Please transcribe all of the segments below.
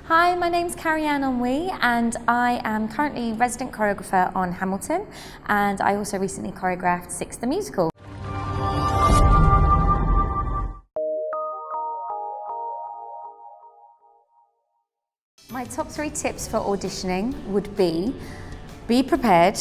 Hi, my name's Carrie-Anne Ingrouille and I am currently resident choreographer on Hamilton, and I also recently choreographed Six the Musical. My top 3 tips for auditioning would be prepared,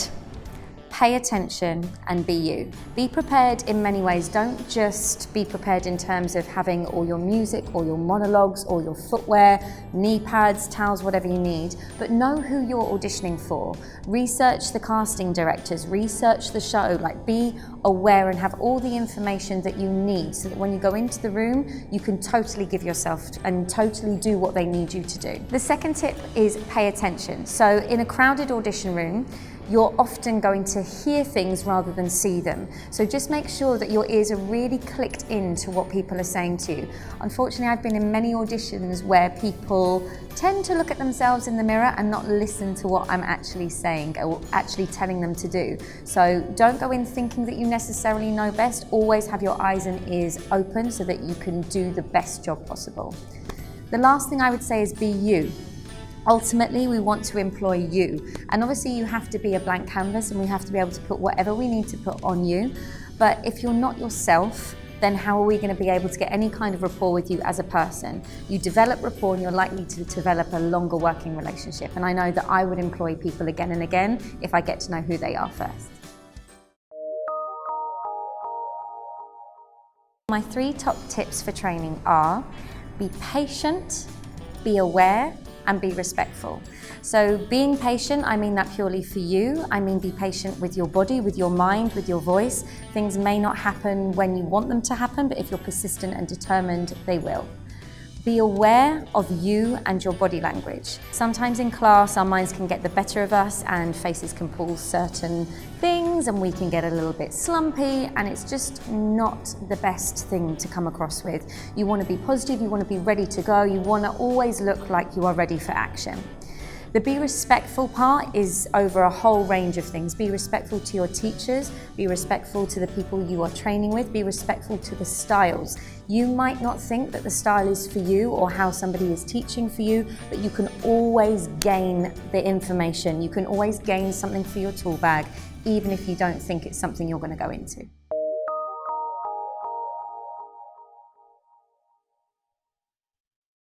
pay attention, and be you. Be prepared in many ways. Don't just be prepared in terms of having all your music, all your monologues, all your footwear, knee pads, towels, whatever you need, but know who you're auditioning for. Research the casting directors, research the show, be aware and have all the information that you need so that when you go into the room, you can totally give yourself and totally do what they need you to do. The second tip is pay attention. So in a crowded audition room, you're often going to hear things rather than see them. So just make sure that your ears are really clicked into what people are saying to you. Unfortunately, I've been in many auditions where people tend to look at themselves in the mirror and not listen to what I'm actually saying or actually telling them to do. So don't go in thinking that you necessarily know best. Always have your eyes and ears open so that you can do the best job possible. The last thing I would say is be you. Ultimately, we want to employ you. And obviously you have to be a blank canvas and we have to be able to put whatever we need to put on you. But if you're not yourself, then how are we going to be able to get any kind of rapport with you as a person? You develop rapport and you're likely to develop a longer working relationship. And I know that I would employ people again and again if I get to know who they are first. My 3 top tips for training are: be patient, be aware, and be respectful. So being patient, I mean that purely for you. I mean be patient with your body, with your mind, with your voice. Things may not happen when you want them to happen, but if you're persistent and determined, they will. Be aware of you and your body language. Sometimes in class, our minds can get the better of us and faces can pull certain things and we can get a little bit slumpy, and it's just not the best thing to come across with. You want to be positive, you want to be ready to go, you want to always look like you are ready for action. The be respectful part is over a whole range of things. Be respectful to your teachers, be respectful to the people you are training with, be respectful to the styles. You might not think that the style is for you or how somebody is teaching for you, but you can always gain the information. You can always gain something for your tool bag, even if you don't think it's something you're going to go into.